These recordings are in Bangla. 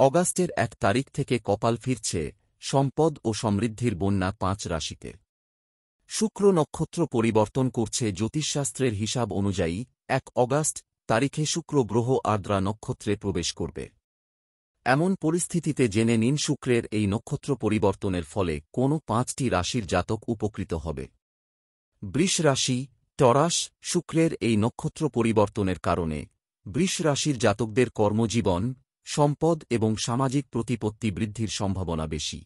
অগাস্টের 1 তারিখ থেকে কপাল ফিরছে, সম্পদ ও সমৃদ্ধির বন্যা 5 রাশিতে। শুক্র নক্ষত্র পরিবর্তন করছে জ্যোতিষশাস্ত্রের হিসাব অনুযায়ী 1 অগাস্ট তারিখে শুক্র গ্রহ আর্দ্রা নক্ষত্রে প্রবেশ করবে। এমন পরিস্থিতিতে জেনে নিন শুক্রের এই নক্ষত্র পরিবর্তনের ফলে কোন 5টি রাশির জাতক উপকৃত হবে। বৃষ রাশি, টরাস। শুক্রের এই নক্ষত্র পরিবর্তনের কারণে বৃষ রাশির জাতকদের কর্মজীবন, সম্পদ এবং সামাজিক প্রতিপত্তি বৃদ্ধির সম্ভাবনা বেশি।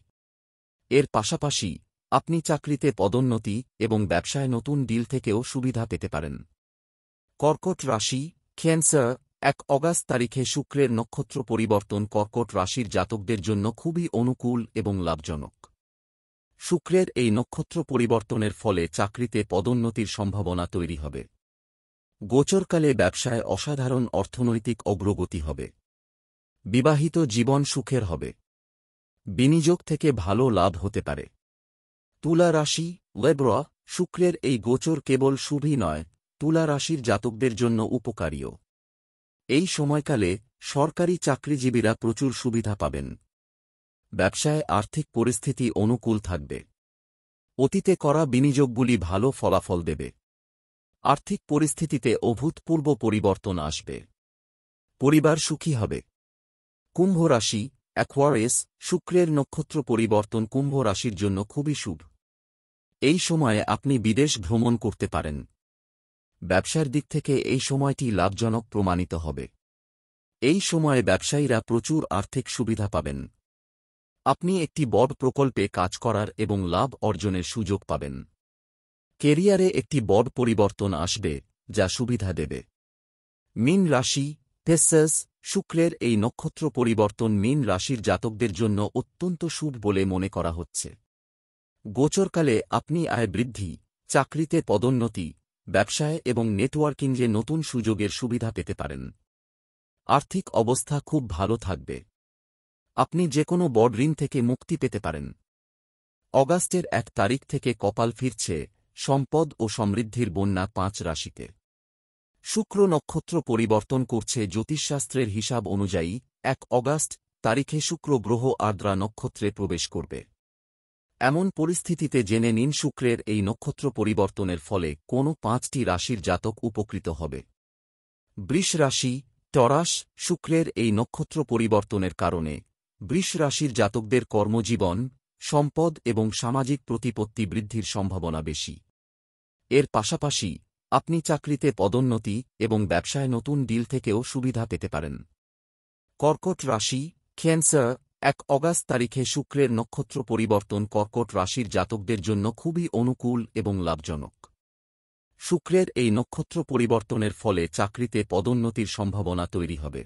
এর পাশাপাশি আপনি চাকরিতে পদোন্নতি এবং ব্যবসায় নতুন ডিল থেকেও সুবিধা পেতে পারেন। কর্কট রাশি, ক্যান্সার। 1 অগাস্ট তারিখে শুক্রের নক্ষত্র পরিবর্তন কর্কট রাশির জাতকদের জন্য খুবই অনুকূল এবং লাভজনক। শুক্রের এই নক্ষত্র পরিবর্তনের ফলে চাকরিতে পদোন্নতির সম্ভাবনা তৈরি হবে। গোচরকালে ব্যবসায় অসাধারণ অর্থনৈতিক অগ্রগতি হবে। বিবাহিত জীবন সুখের হবে। বিনিয়োগ থেকে ভালো লাভ হতে পারে। তুলা রাশি, লিব্রা। শুক্রের এই গোচর কেবল শুভই নয়, তুলা রাশির জাতকদের জন্য উপকারীও। এই সময়কালে সরকারি চাকরিজীবীরা প্রচুর সুবিধা পাবেন। ব্যবসায় আর্থিক পরিস্থিতি অনুকূল থাকবে। অতীতে করা বিনিয়োগগুলি ভালো ফলাফল দেবে। আর্থিক পরিস্থিতিতে অভূতপূর্ব পরিবর্তন আসবে। পরিবার সুখী হবে। কুম্ভ রাশি, অ্যাকোয়ারিয়াস। শুক্রের নক্ষত্র পরিবর্তন কুম্ভ রাশির জন্য খুবই শুভ। এই সময়ে আপনি বিদেশ ভ্রমণ করতে পারেন। ব্যবসার দিক থেকে এই সময়টি লাভজনক প্রমাণিত হবে। এই সময়ে ব্যবসায়ীরা প্রচুর আর্থিক সুবিধা পাবেন। আপনি একটি বড় প্রকল্পে কাজ করার এবং লাভ অর্জনের সুযোগ পাবেন। কেরিয়ারে একটি বড় পরিবর্তন আসবে, যা সুবিধা দেবে। মীন রাশি, পেসাস। শুক্রের এই নক্ষত্র পরিবর্তন মীন রাশির জাতকদের জন্য অত্যন্ত শুভ বলে মনে করা হচ্ছে। গোচরকালে আপনি আয় বৃদ্ধি, চাকরিতে পদোন্নতি, ব্যবসায় এবং নেটওয়ার্কিংয়ে নতুন সুযোগের সুবিধা পেতে পারেন। আর্থিক অবস্থা খুব ভালো থাকবে। আপনি যেকোনো বড় ঋণ থেকে মুক্তি পেতে পারেন। অগাস্টের 1 তারিখ থেকে কপাল ফিরছে, সম্পদ ও সমৃদ্ধির বন্যা 5 রাশিতে। শুক্র নক্ষত্র পরিবর্তন করছে জ্যোতিষশাস্ত্রের হিসাব অনুযায়ী 1 অগাস্ট তারিখে শুক্র গ্রহ আর্দ্রা নক্ষত্রে প্রবেশ করবে। এমন পরিস্থিতিতে জেনে নিন শুক্রের এই নক্ষত্র পরিবর্তনের ফলে কোন 5টি রাশির জাতক উপকৃত হবে। বৃষ রাশি, টরাস। শুক্রের এই নক্ষত্র পরিবর্তনের কারণে বৃষ রাশির জাতকদের কর্মজীবন, সম্পদ এবং সামাজিক প্রতিপত্তি বৃদ্ধির সম্ভাবনা বেশি। এর পাশাপাশি আপনি চাকরিতে পদোন্নতি এবং ব্যবসায় নতুন ডিল থেকেও সুবিধা পেতে পারেন। কর্কট রাশি, ক্যান্সার। 1 অগাস্ট তারিখে শুক্রের নক্ষত্র পরিবর্তন কর্কট রাশির জাতকদের জন্য খুবই অনুকূল এবং লাভজনক। শুক্রের এই নক্ষত্র পরিবর্তনের ফলে চাকরিতে পদোন্নতির সম্ভাবনা তৈরি হবে।